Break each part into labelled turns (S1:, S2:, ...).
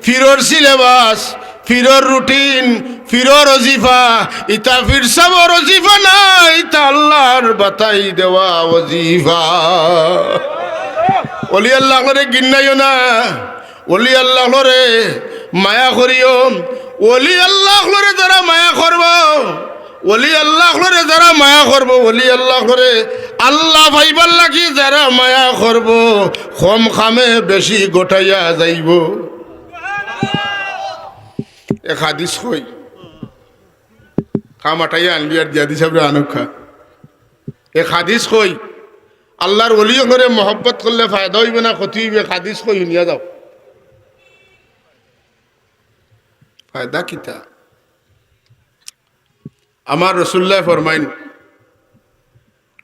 S1: ফিরোর syllabus, ফিরোর routine, ফিরোর ওজিফা, ইতা ফির সব ওজিফা না, ইতা আল্লাহর বাতাই দেওয়া ওজিফা। ওলি আল্লাহ করে গিন্নাইও না, ওলি আল্লাহ করে মায়া করিও। ওলি আল্লাহ করে যারা মায়া করব, ওলি আল্লাহ করে যারা মায়া করব, ওলি আল্লাহ করে আল্লাহ ভাইবার লাগি যারা মায়া করব, কম খামে বেশি গোটাইয়া যাইব। এক হাদিস কই, খামাটাইয়া আনবি আর দিয়া দিস আনক্ষা। এক হাদিস কই, আল্লাহর ওলি করে মহব্বত করলে ফায়দা হইবে না ক্ষতি হইবে? হাদিস কই শুনিয়া যাও। ফায়দা কিতা? আমার রসুল্লাহ ফরমাইন,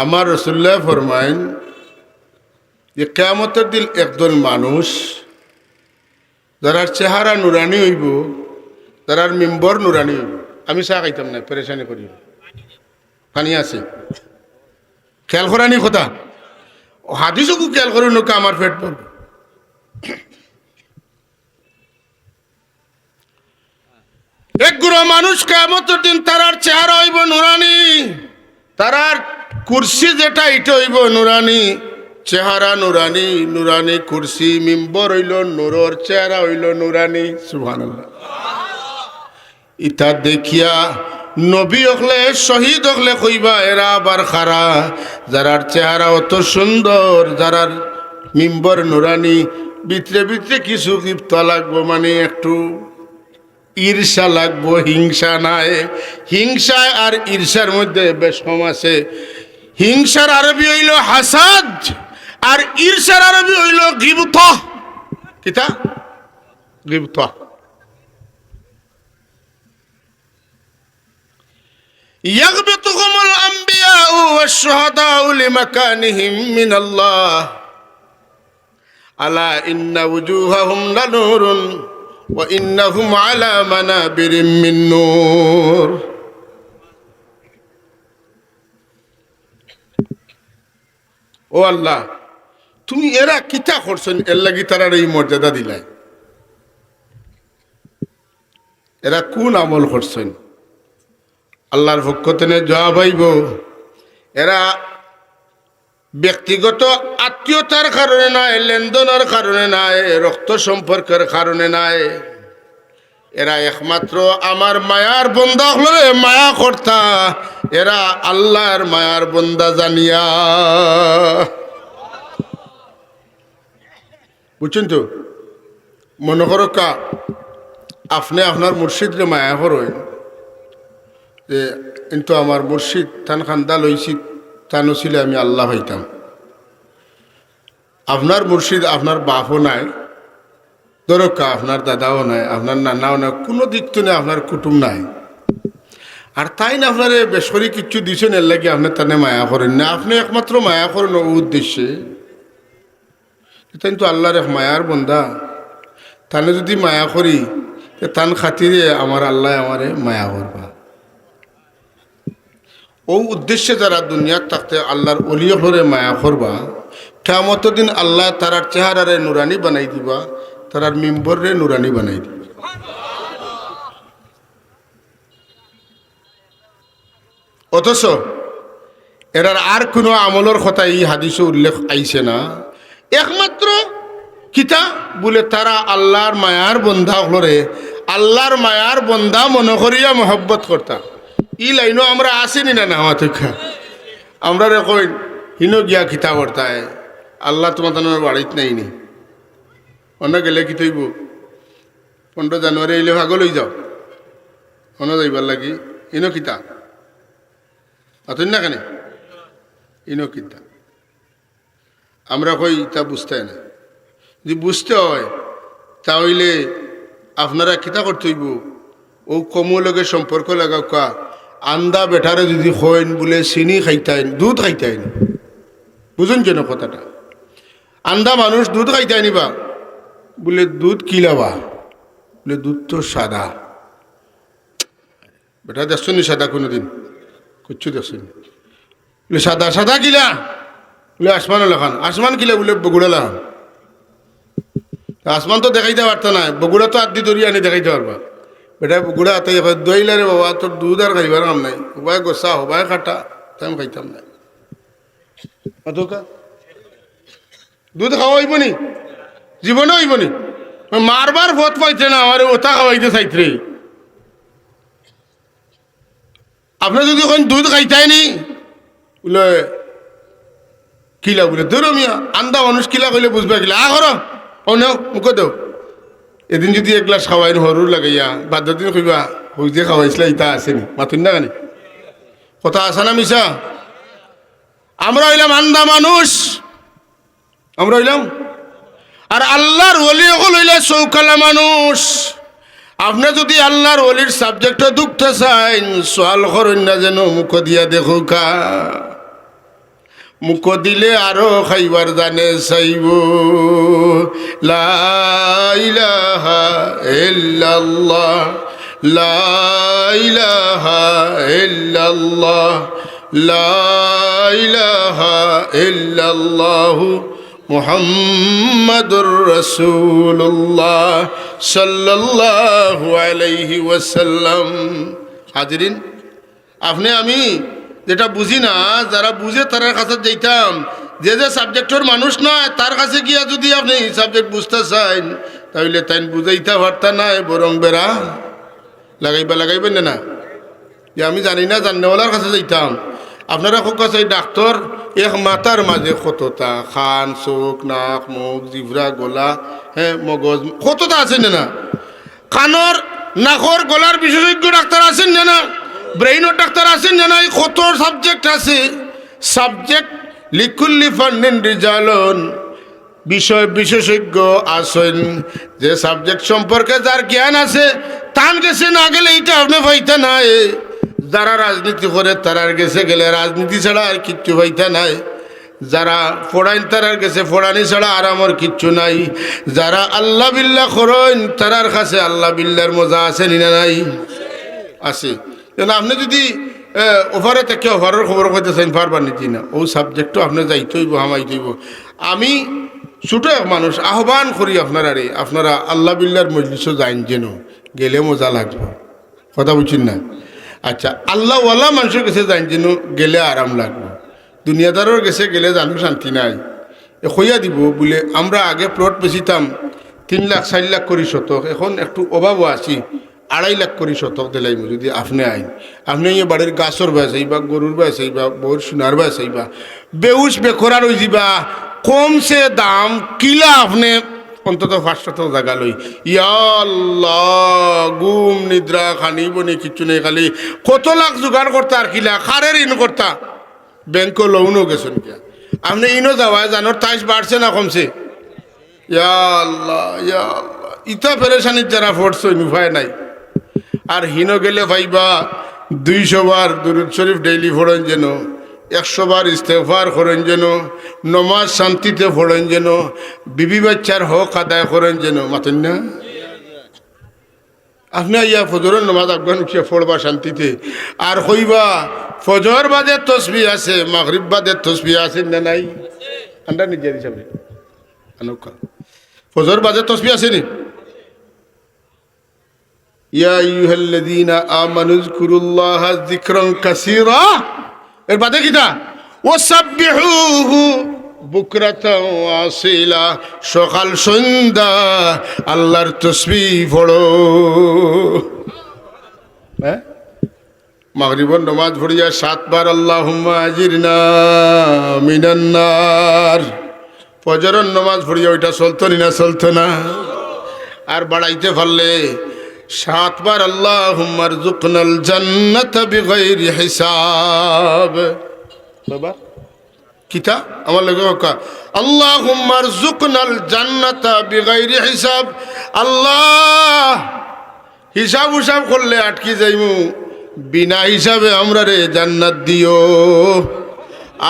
S1: আমার রসুল্লাহ ফরমাইন যে কিয়ামতের দিন একদল মানুষ যারার চেহারা নুরানি হইব, যারার মিম্বর নুরানি হইব। আমি চা খাইতাম না, পেরেশানি করি, পানি আছে, খেয়াল করানি কথা। হাদিসও খেয়াল করি নোকা আমার পেট পড়বে। এক গুড়া মানুষ কিয়ামতের দিন তারার চেহারা হইব নুরানি, তারার কুরসি যেটা এটা হইব নুরানি, চেহারা নুরানি, নুরানি কুরসি, মিম্বর হইল নূরর, চেহারা হইল নুরানি। সুবহানাল্লাহ। ইতা দেখিয়া নবী হকলে শহীদ হকলে কইবা এরা আবার খারা, যারার চেহারা অত সুন্দর, যারার মিম্বর নুরানি, ভিতরে ভিতরে কিছু কিপ্তা লাগবো, মানে একটু ঈর্ষা লাগবো, হিংসা নাই। হিংসা আর ঈর্ষার মধ্যে বেশ কম আছে। হিংসার আরবি হইল হাসাদ, আর ঈর্ষার আরবি হইল গিবত। কিতা? গিবত। ইয়াগবিতুহুমুল আম্বিয়াউ ওয়াশ-শুহাদাউ লিমাকানিহিম মিনাল্লাহ আলা ইন্না ওয়ুজুহাহুম লানুরুন ওয়া ইন্নাহুম আলা মানাবিরিম মিন নূর। ও আল্লাহ, তুমি এরা কিতা করছেন, এর লাগি তারার এই মর্যাদা দিলাই? এরা কোন আমল করছেন? আল্লাহর পক্ষ থেকে জবাব আইব, এরা ব্যক্তিগত আত্মীয়তার কারণে নাই, লেনদেনের কারণে নাই, রক্ত সম্পর্কের কারণে নাই, এরা একমাত্র আমার মায়ার বন্দা হলে মায়া কর্তা, এরা আল্লাহর মায়ার বন্দা জানিয়া। বুঝছেন তো? মনে করো কা আপনি আপনার মুর্শিদরে মায়া করেন যে কিন্তু আমার মুর্শিদ তান খান্দা লইছি, তানো ছিল আমি আল্লাহ হইতাম। আপনার মুর্শিদ আপনার বাপও নাই, দরকা আপনার দাদাও নাই, আপনার নানাও নাই, কোনো দিক তো নেই, আপনার কুটুম নাই, আর তাই না আপনার বেসরি কিচ্ছু দিছেন, এর লাগে আপনি তানে মায়া করেন না। আপনি একমাত্র মায়া করেন ও উদ্দেশ্যে, কিন্তু আল্লাহর এক মায়ার বন্দা, তানে যদি মায়া করি তান খাতিরে আমার আল্লাহ আমারে মায়া করবা। ও উদ্দেশ্যে যারা দুনিয়ার থাকতে আল্লাহর ওলি হরে মায়া করবা, কিয়ামতের দিন আল্লাহ তারার চেহারারে নুরানি বানাই দিবা, তারার মিম্বরে নুরানি বানাই দিবা। অথচ এরার আর কোনো আমলের কথা এই হাদিসে উল্লেখ আইছে না। একমাত্র কিতা বলে তারা আল্লাহর মায়ার বন্ধা হরে, আল্লাহর মায়ার বন্ধা মনে করিয়া মহব্বত করতা। ই লাইনও আমরা আসেনি না না আমার থেকে আমরা রে কই হিনো গিয়া কিতা করতায়, আল্লাহ তোমার বাড়িত নাইনি, অন্য গেলে কি তৈব 15 জানুয়ারি এলে ভাগল হয়ে যাও, অন্য যাইবার লাগি ইনো কিতা অতই না কেন ইনো কিতা আমরা কই তা বুঝতে না। যদি বুঝতে হয় তাহলে আপনারা কিতা করতে হইব, ও কমো লগে সম্পর্ক লাগাও কা। আন্দা বেটারে যদি হইন বলে চিনি খাইতাইন, দুধ খাইতাইন, বুঝুন কেন কথাটা? আন্দা মানুষ দুধ খাইতাই নিবা বলে দুধ কি লাবা, বলে দুধ তো সাদা। বেটা দেখছো নি সাদা কোনোদিন? কিচ্ছু দেখছো নি? বলে সাদা সাদা কিলা, বলে আসমান লেখান, আসমান কিলা বলে বগুড়া লেখান। আসমান তো দেখাইতে পারতো না, বগুড়া তো আদি দরিয়া আনি দেখাইতে পারবা। বেটা বগুড়া তাই দইলা রে বাবা, তোর দুধ আর খাইবার কাম নাই, হবায় গোসা হবায় কাটা, তাই আমি খাইতাম না। দুধ খাওয়া হইব নি, জীবনে হইব নি। মারবার ভোট পাইছে না, আমার ওটা খাওয়াইতে চাইতে। আপনার যদি ওখানে দুধ খাইতাই নি বলে কিলা বলে ধরো মিয়া, আন্দা মানুষ কিলা কইলে বুঝবা কিলা আ করো ও নেও মুখ দেও। এদিন যদি এক গ্লাস খাওয়াই হরুর লাগাইয়া বাদ দিন কইবা ওই যে খাওয়াইছিল ইটা আসেনি, মাতুন না কেন কথা আসা না মিশা? আমরা হইলাম আন্দা মানুষ, আমরা হইলাম। আর আল্লাহর ওলি হল হইলে চৌকালা মানুষ। আপনি যদি আল্লাহর ওলির সাবজেক্টে দুঃখতে চাইন, সোয়াল করেন না যেন মুখ দিয়া দেখো কা, মুখ দিলে আরো খাইবার জানে চাইব। লা ইলাহা ইল্লাল্লাহ, লা ইলাহা ইল্লাল্লাহ, লা ইলাহা ইল্লাল্লাহ মুহাম্মাদুর রাসূলুল্লাহ সাল্লাল্লাহু আলাইহি ওয়াসাল্লাম। হাজিরিন, আপনি আমি যেটা বুঝি না, যারা বুঝে তার কাছে যাইতাম। যে যে সাবজেক্টের মানুষ নয় তার কাছে গিয়া যদি আপনি সাবজেক্ট বুঝতে চান, তাহলে তাই বুঝাইতে পারতা না, বরং বেড়া লাগাইবেন না যে আমি জানি না, জাননেওয়ালার কাছে যাইতাম। আপনারা খুব কাছে ডাক্তার এক মাথার মাঝে কতটা খান, চোখ, নাক, মুখ, জিভরা, গলা, হ্যাঁ মগজ, কতটা আছেন না? কানর, নাকর, গলার বিশেষজ্ঞ ডাক্তার আছেন না? ব্রেইনের ডাক্তার আছেন না? এই কত সাবজেক্ট আছে। সাবজেক্ট লিকুল্লি ফান্নিন রিজালন, বিষয় বিশেষজ্ঞ আছেন। যে সাবজেক্ট সম্পর্কে যার জ্ঞান আছে তান গেছে, না গেলে এইটা আপনি পাইতে নাই। যারা রাজনীতি করে তারার গেছে গেলে রাজনীতি ছাড়া আর কিচ্ছু পাইতে নাই। যারা ফোড়াইন তারার গেছে ফোড়ানি ছাড়া আর আমার কিচ্ছু নাই। যারা আল্লাহ বিল্লাহ করেন তারার কাছে আল্লাহ বিল্লাহর মজা আছে না নাই? আছে। কেন আপনি যদি ওভারে থেকে ওভারের খবর করতে চাইন পারবার নিতি না, ও সাবজেক্টও আপনি যাইতেইব, হামাইতেইব। আমি ছোট এক মানুষ আহ্বান করি আপনারা আল্লাহ বিল্লাহর মজলিসও যাইন, যেন গেলে মজা লাগবে। কথা বুঝছেন না? আচ্ছা, আল্লাহওয়ালা মানুষের কাছে যাইন যেন গেলে আরাম লাগবে। দুনিয়াদারের কাছে গেলে জানো শান্তি নাই। হইয়া দিব বলে আমরা আগে প্লট বেচিতাম 3 লাখ 4 লাখ করি শতক, এখন একটু অভাবও আছি, 2.5 লাখ করি শতক দিলাইব। যদি আপনি আইন, আপনি এই বাড়ির গাছর বাস আইবা, গরুর বাস আইবা, বউর সোনার বাস আইবা, বেউস বেখরার হয়ে যাবা, কমসে দাম কিলা আপনি অন্তত 500 জায়গা লই। ইয়া আল্লাহ, গুম নিদ্রা খানি বনি কিচ্ছু নেই, খালি কত লাখ জোগাড় করতা আর কিলা খারের ইন করতা। ব্যাংক লোনও গেছেন কিয়া আপনি ইনো যাওয়ায় জানোর 23 বাড়ছে না কমছে? ইয়া আল্লাহ, ইয়া আল্লাহ, ইতা পেরেশানির যারা পড়ছে উপায় নাই। আর হিনো গেলে ভাইবা 200 বার দুরূদ শরীফ ডেইলি পড়েন যেন, 100 বার ইস্তেগফার করেন যেন, নমাজ শান্তিতে পড়েন যেন, বিবি বাচ্চার হক আদায় করেন যেন। মাতেন না? আপনি ইয়া ফজরের নমাজ আফগান উঠিয়া পড়বা শান্তিতে, আর কইবা ফজর বাদে তসবিহ আছে, মাগরিব বাদে তসবিহ আছে না নাই? আন্ডা নিজে হিসাবে আনুকা ফজর বাদে তসবিহ আছে নি? ইয়া আইয়ুহাল্লাযীনা আমানু যকুরুল্লাহা যিকরান কাসীরা, এর বাদে কিটা? ওয়াসাব্বিহুহু বুকরাতাও আসিলা, সকাল সন্ধ্যা আল্লাহর তসবিহ পড়ো। হ্যাঁ, মাগরিবের নামাজ পড়িয়া 7 বার আল্লাহুম্মা আজিরনা মিনান নার। ফজরের নামাজ পড়িয়া ওইটা চলতো না? চলতো না? আর বাড়াইতে পারলে 7 বার আল্লাহুম্মা রযুকনাল জান্নাতা বিগাইরি হিসাব। বাবা কিতা আমার লগে কা আল্লাহুম্মা রযুকনাল জান্নাতা বিগাইরি হিসাব। আল্লাহ, হিসাব হিসাব করলে আটকি যাইমু, বিনা হিসাবে আমরা রে জান্নাত দিও।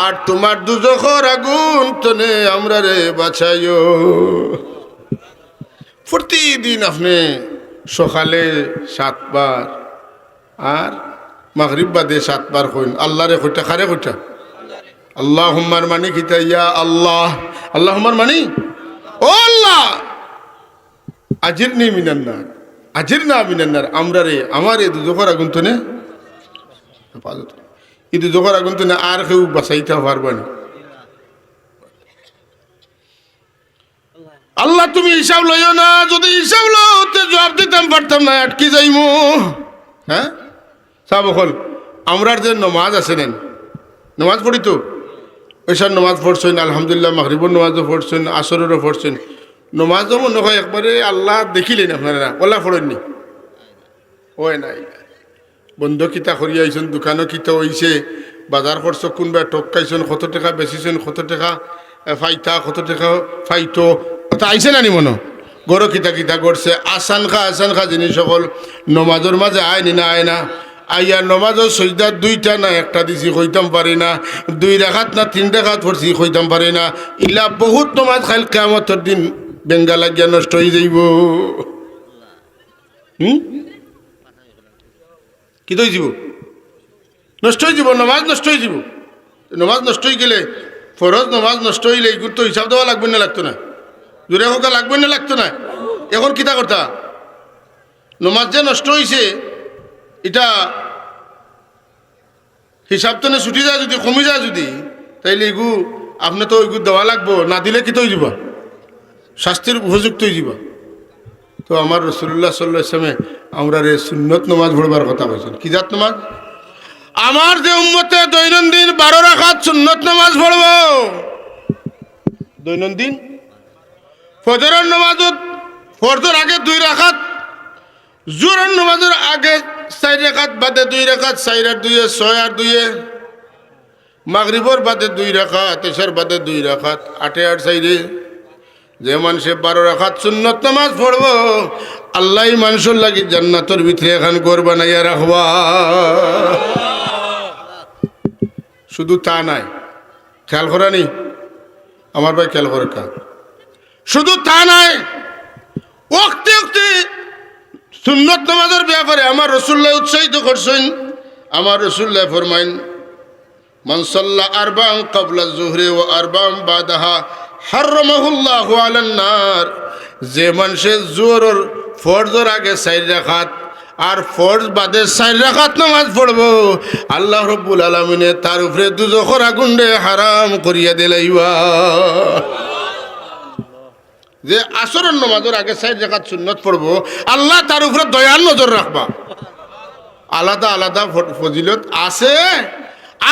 S1: আর তোমার দুজখর আগুন তনে আমরা রে বাঁচাইও। প্রতিদিন আপনি সকালে 7 বার আর মাগরিব বাদে 7 বার কইন। আল্লাহ রে কইটা খারে কইটা আল্লাহুম্মার মানি কিতা? ইয়া আল্লাহ। আল্লাহুম্মার মানি ও আল্লাহ, আজিরনি মিনান্নার, আজিরনা মিনান্নার, আমরা রে আমার এই দুজোখর আগুন তো নে হেফাজত, এই দুজোখর আগুন তো না আর কেউ বাঁচাইতে পারবা না। আল্লাহ তুমি হিসাব লইও না, যদি হিসাব লও তো জবাব দিতাম পারতাম না, আটকি যাইমু। হ্যাঁ সাব হল আমরার যে নমাজ আছে নেন, নমাজ পড়ি তো ওইসব নমাজ পড়ছেন আলহামদুলিল্লাহ, মাগরিবর নমাজও পড়ছেন, আসরেরও পড়ছেন, নমাজও মনে হয় একবারে আল্লাহ দেখিলেন আপনারা ওলা পড়েননি, হয় নাই বন্ধ কিতা করিয়া আইছেন, দোকানও কিতা হইছে, বাজার করছ কোনবা টকাইছেন, কত টাকা বেচিছেন, কত টাকা ফাইতা, কত টাকা ফাইতো তা আইছে নানি মনো গরো কিতা কিতা করছে, আসান খা জিনিস সকল নমাজের মাঝে আয়নি না আয় না, আইয়া নমাজের সজদা দুইটা না একটা দিছি কইতাম পারি না, 2 রাকাত না 3 রাকাত পড়ছি কইতাম পারি না, ইলা বহুত নমাজ খাইল কিয়ামতের দিন বেঙ্গা লাগিয়া নষ্ট হয়ে যাইব। কি তো যাব, নষ্ট হয়ে যাব, নমাজ নষ্ট হয়ে যাব। নমাজ নষ্ট হয়ে গেলে ফরজ নমাজ নষ্ট হইলে এগুলো তো হিসাব দেওয়া লাগবে না, লাগতো না, দূরে হোক লাগবে না, লাগতো না। এখন কিতা করতা, নমাজ যে নষ্ট হয়েছে এটা হিসাব তো না ছুটি যায়, যদি কমে যায় যদি, তাইলে এগু আপনি তো ওইগু দেওয়া লাগবো, না দিলে কি তো হয়ে যাব, শাস্তির উপযুক্ত হয়ে যাব। তো আমার রাসূলুল্লাহ সাল্লাল্লাহু আলাইহি ওয়াসাল্লামে আমরা রে সুন্নত নমাজ পড়বার কথা বলছেন। কি জাত নমাজ? আমার যে উম্মতে দৈনন্দিন 12 রাকাত সুন্নত নামাজ পড়ব, দৈনন্দিন ফজরের নামাজত ফরজের আগে 2 রাকাত, জোহরের নামাজের আগে 4 রাকাত, বাদে 2 রাকাত, 4 আর 2 6 আর 2, মাগরিবর বাদে 2 রাকাত, এশার বাদে 2 রাকাত, 8 আর 4। যে মানুষে 12 রাকাত সুন্নত নামাজ পড়ব, আল্লাহ মানুষের লাগি জান্নাতের ভিতরে এখন ঘর বানাইয়া রাখবা। শুধু তা নাই, খেয়াল করা নি আমার ভাই, খেয়াল করে কা, শুধু তা নাই, ওক্তে ওক্তে সুন্নত নামাজের ব্যাপারে আমার রাসূলুল্লাহ উৎসাহিত করছেন। আমার রাসূলুল্লাহ ফরমাইন, মান সাল্লা আরবা'আন ক্বাবলা যুহরি ওয়া আরবা'আন বাদাহা হারামাহুল্লাহু আলান নার। যে মানুষে জোহরের ফরজের আগে 4 রাকাত আর ফরজ বাদে 4 রাকাত নামাজ পড়বো, আল্লাহ রব্বুল আলামিনে তার উপরে দুজখের আগুনে হারাম করিয়া দিলাইবা। যে আসরের নামাজের আগে 4 রাকাত সুন্নত পড়বো, আল্লাহ তার উপরে দয়ার নজর রাখবা। আলাদা আলাদা ফজিলত আছে।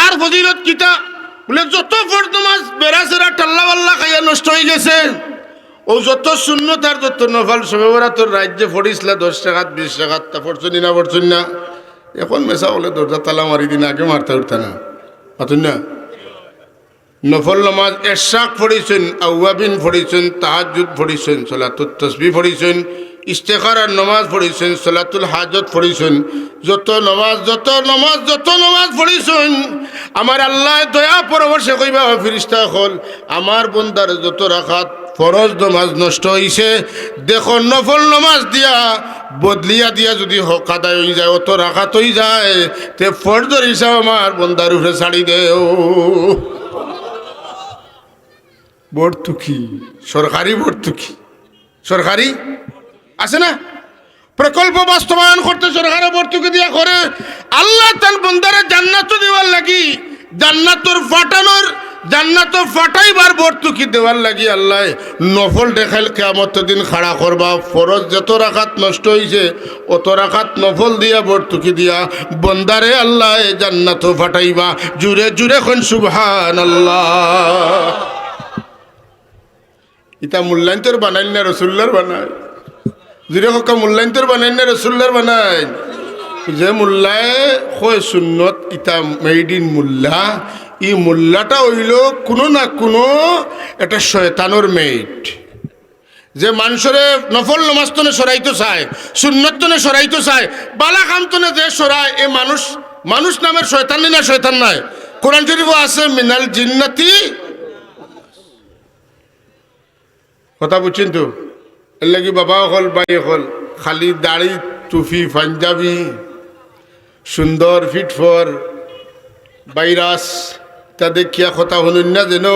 S1: আর ফজিলত কিতা বলে, যত ফরজ নামাজ বেড়াচেরা টাল্লা বাল্লা খাইয়া নষ্ট হয়ে গেছে, ও যত সুন্নত আর যত নফল সবে বরাতর রাজ্যে পড়িসলা 10 রাকাত 20 রাকাত, তা পড়ছনি না পড়ছনি না? এখন মেসা বলে দরজা তালা মারি দিন, আগে মারতে উঠতে না পাতুন না। নফল নামাজ এশাক পড়িছেন, আউয়াবিন পড়িছেন, তাহাজ্জুদ পড়িছেন, সালাতুত তাসবিহ পড়িছেন, ইস্তেখারার নামাজ পড়িছেন, সালাতুল হাজত পড়িছেন, যত নামাজ পড়িছেন, আমার আল্লাহ দয়া পরবর্ষে কইবা ফেরেশতা হল, আমার বন্দার যত রাকাত ফরজ নামাজ নষ্ট হইছে, দেখো নফল নামাজ দিয়া বদলিয়া দিয়া যদি হক আদায় হয়ে যায়, অত রাকাত হয়ে যায়, তে ফরজের হিসাব আমার বন্দার উপরে ছাড়ি দেও। ভর্তুকি, সরকারি ভর্তুকি, সরকারি আছে না প্রকল্প বাস্তবায়ন করতে, সরকারের ভর্তুকি দিয়া করে। আল্লাহ তার বন্দারে জান্নাত দেওয়ার লাগি, জান্নাত ফাটাইবার ভর্তুকি দেওয়ার লাগি আল্লাহ নফল দেখাইল কিয়ামতের দিন খাড়া করবা। ফরজ যত রাকাত নষ্ট হইছে, অত রাকাত নফল দিয়া ভর্তুকি দিয়া বন্দারে আল্লাহ জান্নাত ফাটাইবা। জুরে জুরে কোন সুবহানাল্লাহ। ইতা মূল্যায়ন্তর বানাইল না রাসূলুল্লাহর বানাই, জুরে হকা মূল্যায়ন্তর বানাইল না রাসূলুল্লাহর বানাই। যে মোল্লায় হয় সুন্নত, ইতা মেড ইন মোল্লা, ই মোল্লাটা হইল কোনো না কোনো একটা শয়তানোর মেড। যে মানুষের নফল নমাজ তনে সরাইতে চায়, সুন্নত তনে সরাইতে চায়, বালা কাম তনে যে সরায়, এ মানুষ নামের শয়তান না, শয়তান নাই। কোরআন শরীফ আছে মিনাল জিন্নাতি। কথা বুঝছেন তো? এর লাগি বাবা হল ভাই হল খালি দাড়ি টুপি পাঞ্জাবি সুন্দর ফিটফর ভাইরাস তা দেখিয়া কথা শুনুন না, যেন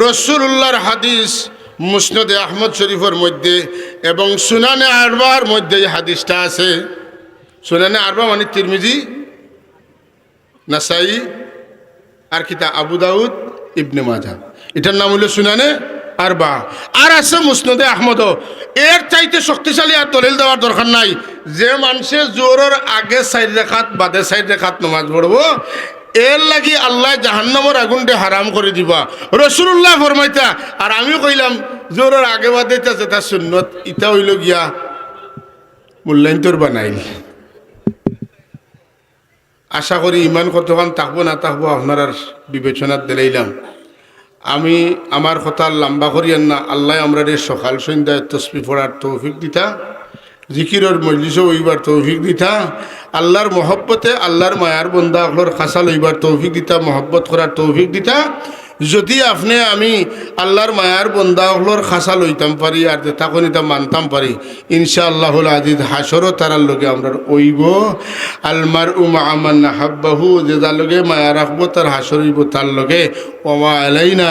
S1: রাসূলুল্লাহর হাদিস মুসনদে আহমদ শরীফের মধ্যে এবং সুনানে আরবার মধ্যে এই হাদিসটা আছে। সুনানে আরবা মানে তিরমিজি, নাসাই আর কিতা আবু দাউদ, ইবনে মাজাহ, এটার নাম হলো সুনানে আরবা। আর আছে মুসনদে আহমদ। এর চাইতে শক্তিশালী আর দলিল দেওয়ার দরকার নাই। যে মানুষে জোরের আগে 4 রাকাত বাদে 4 রাকাত নামাজ পড়বো, এর লাগি আল্লাহ জাহান্নামের আগুনটা হারাম করে দিবা, রাসূলুল্লাহ ফরমাইতা। আর আমি কইলাম জোরের আগে বাদে যেটা সুন্নত, ইটা হইল গিয়া মূল্যায়ন তোর বানাইল। আশা করি ইমান কতক্ষণ থাকবো না থাকবো আপনার আর বিবেচনার দিলাইলাম। আমি আমার কথা লম্বা করিয়েন না। আল্লাহ আমরা সকাল সন্ধ্যায় তসবিহ পড়ার তৌফিক দিতা, জিকিরের মজলিসও ওইবার তৌফিক দিতা, আল্লাহর মহব্বতে আল্লাহর মায়ার বন্দা আপনার খাসা লইবার তৌফিক দিতা, মহব্বত করার তৌফিক দিতা। যদি আপনি আমি আল্লাহর মায়ার বন্দা আপনার খাসা লইতাম পারি আর তখন এটা মানতাম পারি, ইনশাআল্লাহুল আজিজ হাসরও তারার লগে আমরা ওইব। আলমার মা মান হাব্বাহু, যে যার লগে মায়া রাখবো তার হাসর হইব তার লগে। ওমা আলাইনা